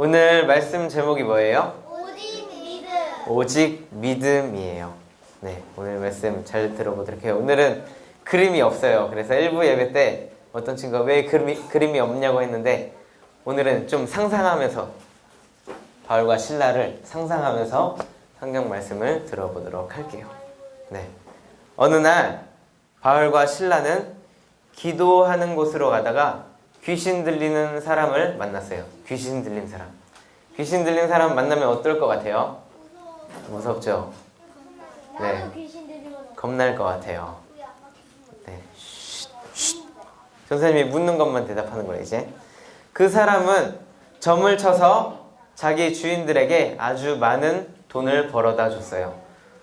오늘 말씀 제목이 뭐예요? 오직 믿음. 오직 믿음이에요. 네, 오늘 말씀 잘 들어보도록 해요. 오늘은 그림이 없어요. 그래서 1부 예배 때 어떤 친구가 왜 그림이 없냐고 했는데 오늘은 좀 상상하면서 바울과 실라를 상상하면서 성경 말씀을 들어보도록 할게요. 네, 어느 날 바울과 실라는 기도하는 곳으로 가다가 귀신 들리는 사람을 만났어요. 귀신 들린 사람. 귀신 들린 사람 만나면 어떨 것 같아요? 무섭죠? 네. 나도 귀신 들리거든. 겁날 것 같아요. 네. 선생님이 묻는 것만 대답하는 거예요, 이제. 그 사람은 점을 쳐서 자기 주인들에게 아주 많은 돈을 벌어다 줬어요.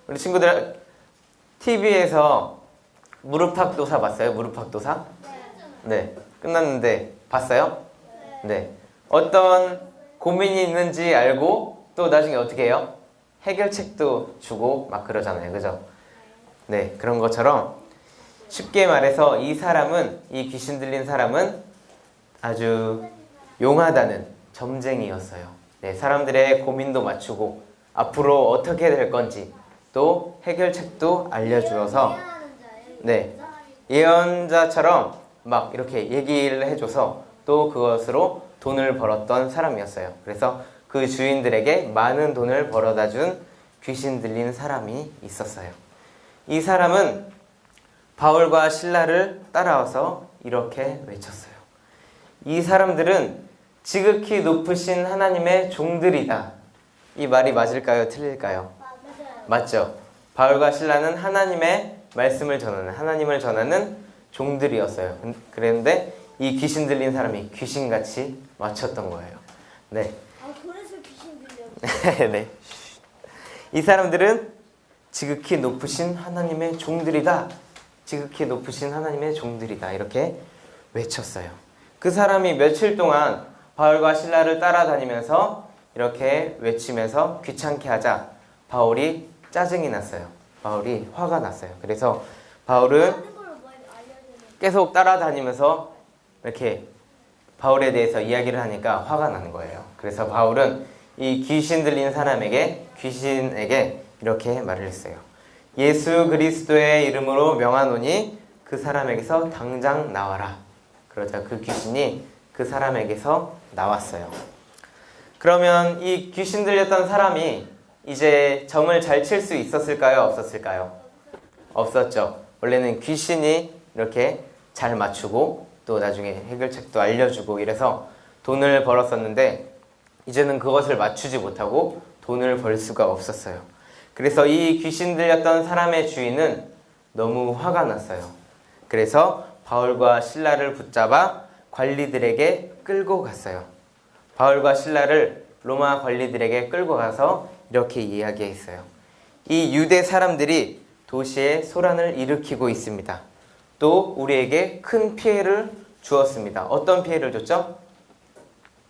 우리 친구들 TV에서 무릎팍도사 봤어요? 무릎팍도사? 네. 끝났는데 봤어요? 네. 어떤 고민이 있는지 알고 또 나중에 어떻게 해요? 해결책도 주고 막 그러잖아요. 그죠? 네. 그런 것처럼 쉽게 말해서 이 귀신 들린 사람은 아주 용하다는 점쟁이였어요. 네. 사람들의 고민도 맞추고 앞으로 어떻게 될 건지 또 해결책도 알려주어서 네. 예언자처럼 막 이렇게 얘기를 해줘서 또 그것으로 돈을 벌었던 사람이었어요. 그래서 그 주인들에게 많은 돈을 벌어다 준 귀신 들린 사람이 있었어요. 이 사람은 바울과 실라를 따라와서 이렇게 외쳤어요. 이 사람들은 지극히 높으신 하나님의 종들이다. 이 말이 맞을까요? 틀릴까요? 맞죠? 바울과 실라는 하나님의 말씀을 전하는, 하나님을 전하는 종들이었어요. 그랬는데 이 귀신 들린 사람이 귀신같이 맞췄던 거예요. 네. 아, 그래서 귀신 들려. 네. 이 사람들은 지극히 높으신 하나님의 종들이다. 지극히 높으신 하나님의 종들이다. 이렇게 외쳤어요. 그 사람이 며칠 동안 바울과 실라를 따라다니면서 이렇게 외치면서 귀찮게 하자 바울이 짜증이 났어요. 바울이 화가 났어요. 그래서 바울은 계속 따라다니면서 이렇게 바울에 대해서 이야기를 하니까 화가 나는 거예요. 그래서 바울은 이 귀신 들린 사람에게, 귀신에게 이렇게 말을 했어요. 예수 그리스도의 이름으로 명하노니 그 사람에게서 당장 나와라. 그러자 그 귀신이 그 사람에게서 나왔어요. 그러면 이 귀신 들렸던 사람이 이제 점을 잘 칠 수 있었을까요? 없었을까요? 없었죠. 원래는 귀신이 이렇게 잘 맞추고 또 나중에 해결책도 알려주고 이래서 돈을 벌었었는데 이제는 그것을 맞추지 못하고 돈을 벌 수가 없었어요. 그래서 이 귀신 들렸던 사람의 주인은 너무 화가 났어요. 그래서 바울과 실라를 붙잡아 관리들에게 끌고 갔어요. 바울과 실라를 로마 관리들에게 끌고 가서 이렇게 이야기했어요. 이 유대 사람들이 도시에 소란을 일으키고 있습니다. 또 우리에게 큰 피해를 주었습니다. 어떤 피해를 줬죠?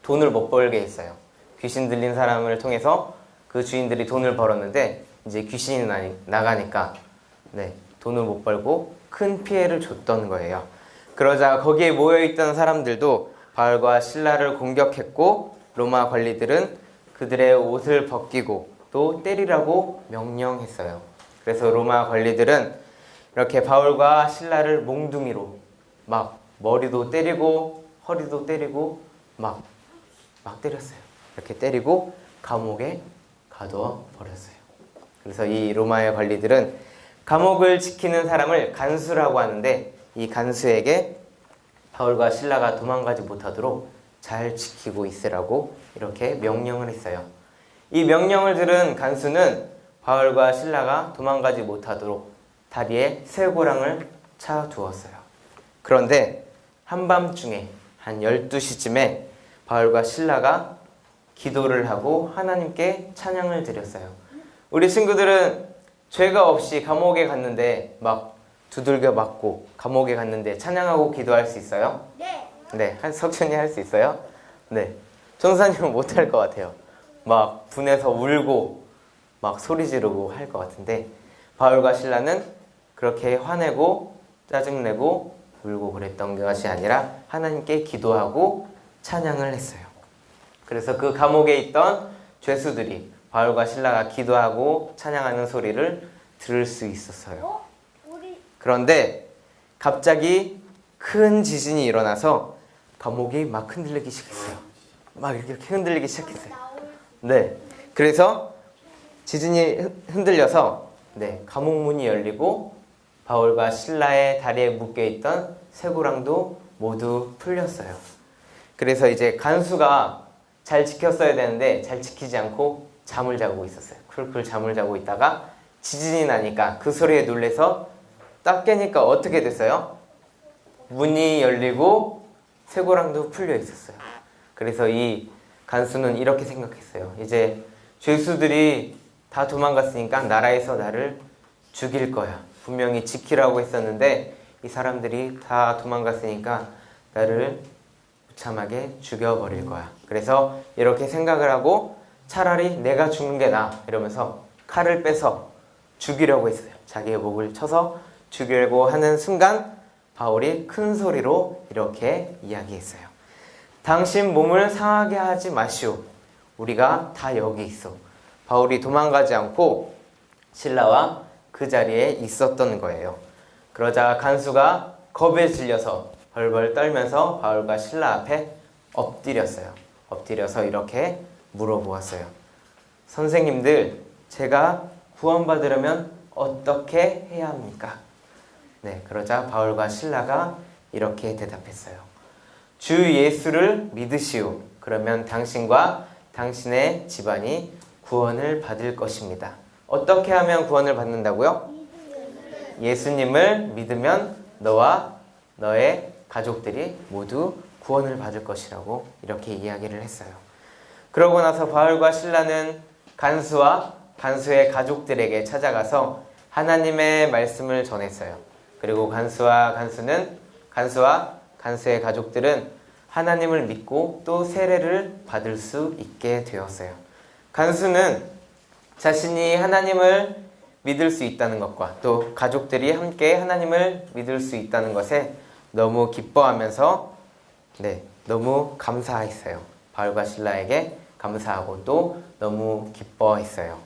돈을 못 벌게 했어요. 귀신 들린 사람을 통해서 그 주인들이 돈을 벌었는데 이제 귀신이 나가니까 네, 돈을 못 벌고 큰 피해를 줬던 거예요. 그러자 거기에 모여있던 사람들도 바울과 실라를 공격했고 로마 관리들은 그들의 옷을 벗기고 또 때리라고 명령했어요. 그래서 로마 관리들은 이렇게 바울과 실라를 몽둥이로 막 머리도 때리고 허리도 때리고 막 때렸어요. 이렇게 때리고 감옥에 가두어 버렸어요. 그래서 이 로마의 관리들은 감옥을 지키는 사람을 간수라고 하는데 이 간수에게 바울과 실라가 도망가지 못하도록 잘 지키고 있으라고 이렇게 명령을 했어요. 이 명령을 들은 간수는 바울과 실라가 도망가지 못하도록 다리에 쇠고랑을 차두었어요. 그런데 한밤중에 한 12시쯤에 바울과 실라가 기도를 하고 하나님께 찬양을 드렸어요. 우리 친구들은 죄가 없이 감옥에 갔는데 막 두들겨 맞고 감옥에 갔는데 찬양하고 기도할 수 있어요? 네. 네, 석준이 할 수 있어요? 네. 전사님은 못할 것 같아요. 막 분해서 울고 막 소리 지르고 할 것 같은데 바울과 실라는 그렇게 화내고 짜증내고 울고 그랬던 것이 아니라 하나님께 기도하고 찬양을 했어요. 그래서 그 감옥에 있던 죄수들이 바울과 실라가 기도하고 찬양하는 소리를 들을 수 있었어요. 어? 우리 그런데 갑자기 큰 지진이 일어나서 감옥이 막 흔들리기 시작했어요. 막 이렇게 흔들리기 시작했어요. 나올 네. 그래서 지진이 흔들려서 네, 감옥 문이 열리고 바울과 실라의 다리에 묶여 있던 쇠고랑도 모두 풀렸어요. 그래서 이제 간수가 잘 지켰어야 되는데 잘 지키지 않고 잠을 자고 있었어요. 쿨쿨 잠을 자고 있다가 지진이 나니까 그 소리에 놀래서 딱 깨니까 어떻게 됐어요? 문이 열리고 쇠고랑도 풀려 있었어요. 그래서 이 간수는 이렇게 생각했어요. 이제 죄수들이 다 도망갔으니까 나라에서 나를 죽일 거야. 분명히 지키라고 했었는데 이 사람들이 다 도망갔으니까 나를 무참하게 죽여버릴 거야. 그래서 이렇게 생각을 하고 차라리 내가 죽는 게 나아 이러면서 칼을 빼서 죽이려고 했어요. 자기의 목을 쳐서 죽이려고 하는 순간 바울이 큰 소리로 이렇게 이야기했어요. 당신 몸을 상하게 하지 마시오. 우리가 다 여기 있어. 바울이 도망가지 않고 실라와 그 자리에 있었던 거예요. 그러자 간수가 겁에 질려서 벌벌 떨면서 바울과 실라 앞에 엎드렸어요. 엎드려서 이렇게 물어보았어요. 선생님들, 제가 구원받으려면 어떻게 해야 합니까? 네, 그러자 바울과 실라가 이렇게 대답했어요. 주 예수를 믿으시오. 그러면 당신과 당신의 집안이 구원을 받을 것입니다. 어떻게 하면 구원을 받는다고요? 예수님을 믿으면 너와 너의 가족들이 모두 구원을 받을 것이라고 이렇게 이야기를 했어요. 그러고 나서 바울과 실라는 간수와 간수의 가족들에게 찾아가서 하나님의 말씀을 전했어요. 그리고 간수와 간수의 가족들은 하나님을 믿고 또 세례를 받을 수 있게 되었어요. 간수는 자신이 하나님을 믿을 수 있다는 것과 또 가족들이 함께 하나님을 믿을 수 있다는 것에 너무 기뻐하면서 너무 감사했어요. 바울과 실라에게 감사하고 또 너무 기뻐했어요.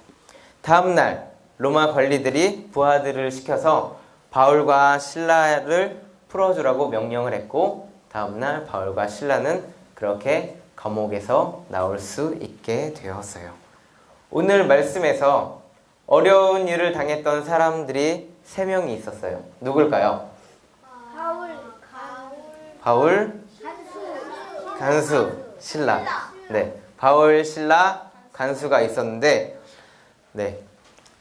다음날 로마 관리들이 부하들을 시켜서 바울과 신라를 풀어주라고 명령을 했고 다음날 바울과 신라는 그렇게 감옥에서 나올 수 있게 되었어요. 오늘 말씀에서 어려운 일을 당했던 사람들이 3명이 있었어요. 누굴까요? 바울, 간수, 신라. 네, 바울, 신라, 간수가 있었는데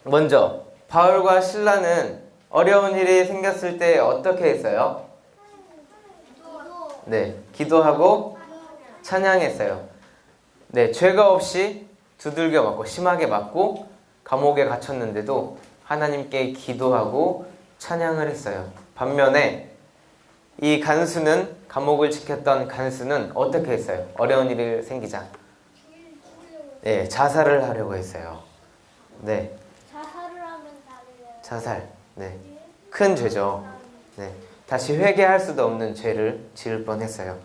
먼저 바울과 신라는 어려운 일이 생겼을 때 어떻게 했어요? 네, 기도하고 찬양했어요. 네, 죄가 없이 두들겨 맞고 심하게 맞고 감옥에 갇혔는데도 하나님께 기도하고 찬양을 했어요. 반면에 이 간수는 감옥을 지켰던 간수는 어떻게 했어요? 어려운 일이 생기자 네, 자살을 하려고 했어요. 네, 자살을 하면 다르요. 자살. 네, 큰 죄죠. 네, 다시 회개할 수도 없는 죄를 지을 뻔했어요.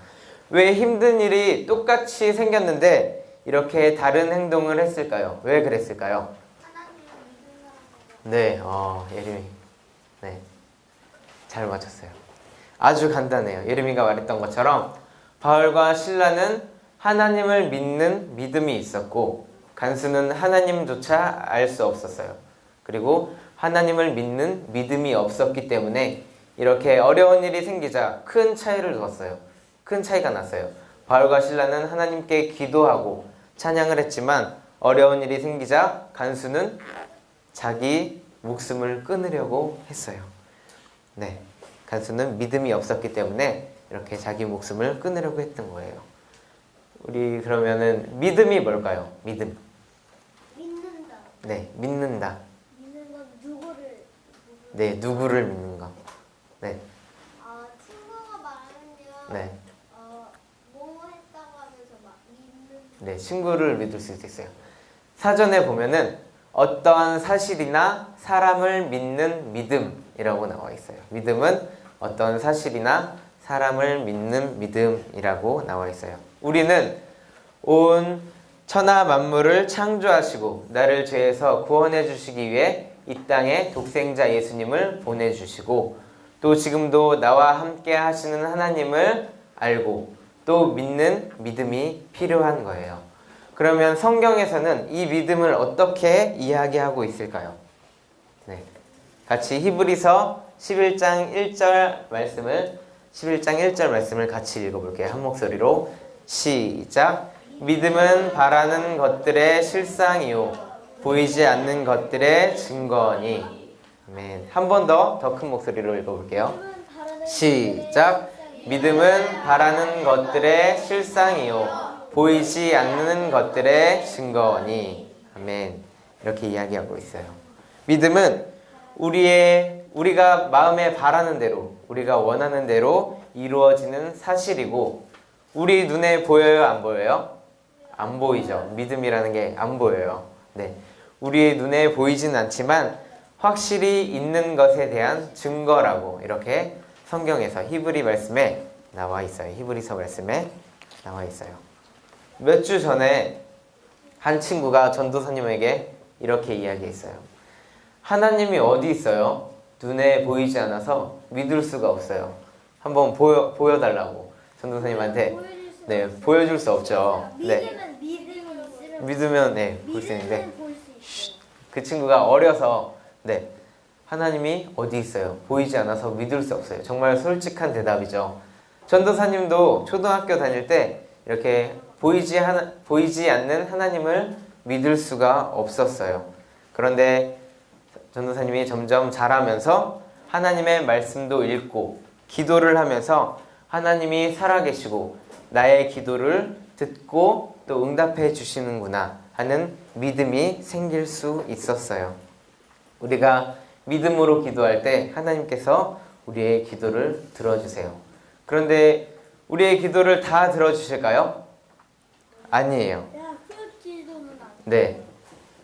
왜 힘든 일이 똑같이 생겼는데 이렇게 다른 행동을 했을까요? 왜 그랬을까요? 네, 예림이. 네, 잘 맞췄어요. 아주 간단해요. 예림이가 말했던 것처럼 바울과 신라는 하나님을 믿는 믿음이 있었고 간수는 하나님조차 알 수 없었어요. 그리고 하나님을 믿는 믿음이 없었기 때문에 이렇게 어려운 일이 생기자 큰 차이를 두었어요. 큰 차이가 났어요. 바울과 신라는 하나님께 기도하고 찬양을 했지만 어려운 일이 생기자 간수는 자기 목숨을 끊으려고 했어요. 네, 간수는 믿음이 없었기 때문에 이렇게 자기 목숨을 끊으려고 했던 거예요. 우리 그러면은 믿음이 뭘까요? 믿음. 믿는다. 네, 믿는다. 믿는 건 누구를? 네, 누구를 믿는 거. 네, 친구가 말하면 네, 뭐 했다고 하면서 막 믿는. 네, 친구를 믿을 수 있어요. 사전에 보면은 어떠한 사실이나 사람을 믿는 믿음이라고 나와 있어요. 믿음은 어떤 사실이나 사람을 믿는 믿음이라고 나와 있어요. 우리는 온 천하 만물을 창조하시고 나를 죄에서 구원해 주시기 위해 이 땅에 독생자 예수님을 보내주시고 또 지금도 나와 함께 하시는 하나님을 알고 또 믿는 믿음이 필요한 거예요. 그러면 성경에서는 이 믿음을 어떻게 이야기하고 있을까요? 네, 같이 히브리서 11장 1절 말씀을 같이 읽어볼게요. 한 목소리로 시작. 믿음은 바라는 것들의 실상이요 보이지 않는 것들의 증거니. 아멘. 한 번 더 큰 목소리로 읽어볼게요. 시작. 믿음은 바라는 것들의 실상이요 보이지 않는 것들의 증거니. 아멘. 이렇게 이야기하고 있어요. 믿음은 우리가 마음에 바라는 대로, 우리가 원하는 대로 이루어지는 사실이고, 우리 눈에 보여요, 안 보여요? 안 보이죠. 믿음이라는 게 안 보여요. 네, 우리의 눈에 보이진 않지만 확실히 있는 것에 대한 증거라고 이렇게 성경에서 히브리 말씀에 나와 있어요. 히브리서 말씀에 나와 있어요. 몇 주 전에 한 친구가 전도사님에게 이렇게 이야기했어요. 하나님이 어디 있어요? 눈에 보이지 않아서 믿을 수가 없어요. 한번 보여달라고 전도사님한테. 네, 보여줄 수 없죠. 네. 믿으면 네, 볼 수 있는데 그 친구가 어려서 네, 하나님이 어디 있어요? 보이지 않아서 믿을 수 없어요. 정말 솔직한 대답이죠. 전도사님도 초등학교 다닐 때 이렇게 보이지 않는 하나님을 믿을 수가 없었어요. 그런데 전도사님이 점점 자라면서 하나님의 말씀도 읽고 기도를 하면서 하나님이 살아계시고 나의 기도를 듣고 또 응답해 주시는구나 하는 믿음이 생길 수 있었어요. 우리가 믿음으로 기도할 때 하나님께서 우리의 기도를 들어주세요. 그런데 우리의 기도를 다 들어주실까요? 아니에요. 네,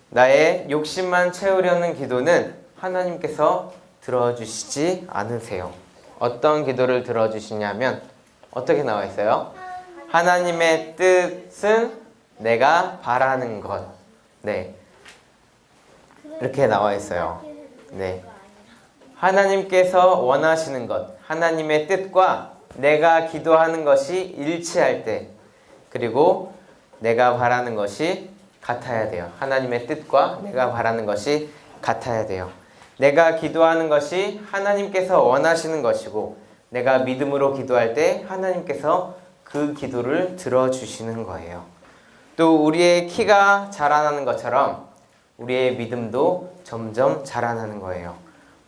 나의 욕심만 채우려는 기도는 하나님께서 들어주시지 않으세요. 어떤 기도를 들어주시냐면 어떻게 나와 있어요? 하나님의 뜻은 내가 바라는 것. 네, 이렇게 나와 있어요. 네, 하나님께서 원하시는 것, 하나님의 뜻과 내가 기도하는 것이 일치할 때, 그리고 내가 바라는 것이 같아야 돼요. 하나님의 뜻과 내가 바라는 것이 같아야 돼요. 내가 기도하는 것이 하나님께서 원하시는 것이고, 내가 믿음으로 기도할 때 하나님께서 그 기도를 들어주시는 거예요. 또 우리의 키가 자라나는 것처럼 우리의 믿음도 점점 자라나는 거예요.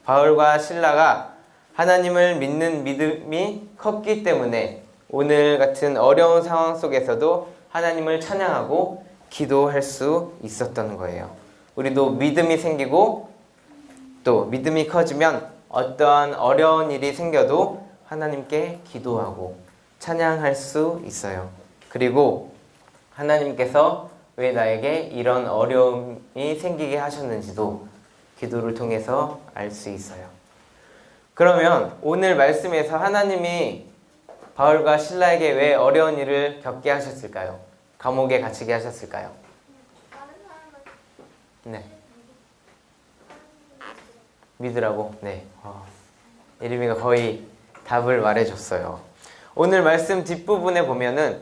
바울과 실라가 하나님을 믿는 믿음이 컸기 때문에 오늘 같은 어려운 상황 속에서도 하나님을 찬양하고 기도할 수 있었던 거예요. 우리도 믿음이 생기고 또 믿음이 커지면 어떠한 어려운 일이 생겨도 하나님께 기도하고 찬양할 수 있어요. 그리고 하나님께서 왜 나에게 이런 어려움이 생기게 하셨는지도 기도를 통해서 알 수 있어요. 그러면 오늘 말씀에서 하나님이 바울과 실라에게 왜 어려운 일을 겪게 하셨을까요? 감옥에 갇히게 하셨을까요? 네. 믿으라고? 네. 예림이가 거의 답을 말해줬어요. 오늘 말씀 뒷부분에 보면은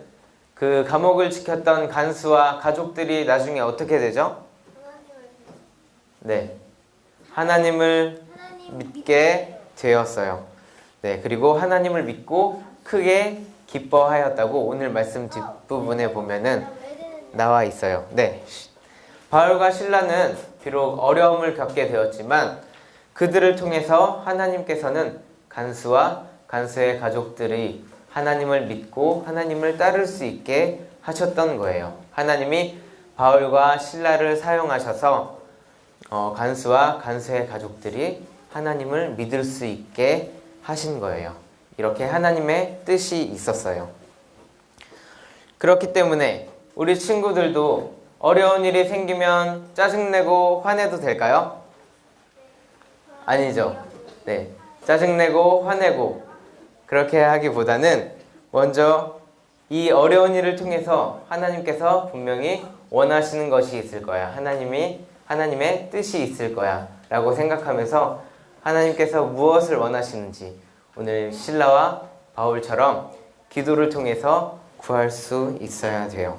그 감옥을 지켰던 간수와 가족들이 나중에 어떻게 되죠? 네, 하나님을 믿게 되었어요. 네, 그리고 하나님을 믿고 크게 기뻐하였다고 오늘 말씀 뒷부분에 보면은 나와 있어요. 네, 바울과 실라는 비록 어려움을 겪게 되었지만 그들을 통해서 하나님께서는 간수와 간수의 가족들이 하나님을 믿고 하나님을 따를 수 있게 하셨던 거예요. 하나님이 바울과 실라를 사용하셔서 간수와 간수의 가족들이 하나님을 믿을 수 있게 하신 거예요. 이렇게 하나님의 뜻이 있었어요. 그렇기 때문에 우리 친구들도 어려운 일이 생기면 짜증내고 화내도 될까요? 아니죠. 네, 짜증내고 화내고 그렇게 하기보다는 먼저 이 어려운 일을 통해서 하나님께서 분명히 원하시는 것이 있을 거야. 하나님의 뜻이 있을 거야. 라고 생각하면서 하나님께서 무엇을 원하시는지 오늘 실라와 바울처럼 기도를 통해서 구할 수 있어야 돼요.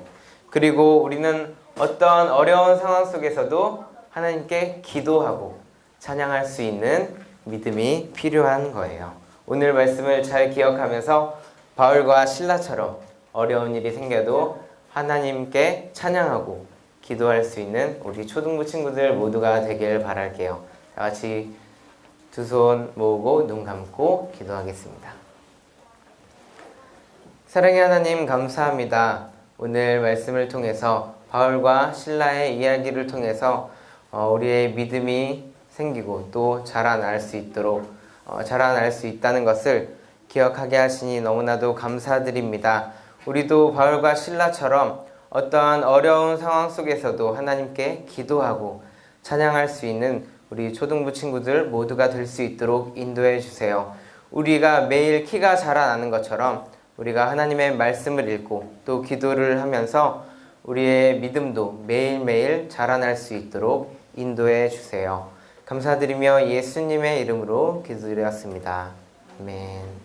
그리고 우리는 어떠한 어려운 상황 속에서도 하나님께 기도하고 찬양할 수 있는 믿음이 필요한 거예요. 오늘 말씀을 잘 기억하면서 바울과 실라처럼 어려운 일이 생겨도 하나님께 찬양하고 기도할 수 있는 우리 초등부 친구들 모두가 되길 바랄게요. 다 같이 두 손 모으고 눈 감고 기도하겠습니다. 사랑의 하나님 감사합니다. 오늘 말씀을 통해서 바울과 실라의 이야기를 통해서 우리의 믿음이 생기고 또 자라날 수 있다는 것을 기억하게 하시니 너무나도 감사드립니다. 우리도 바울과 실라처럼 어떠한 어려운 상황 속에서도 하나님께 기도하고 찬양할 수 있는 우리 초등부 친구들 모두가 될 수 있도록 인도해 주세요. 우리가 매일 키가 자라나는 것처럼 우리가 하나님의 말씀을 읽고 또 기도를 하면서 우리의 믿음도 매일매일 자라날 수 있도록 인도해 주세요. 감사드리며 예수님의 이름으로 기도드렸습니다. 아멘.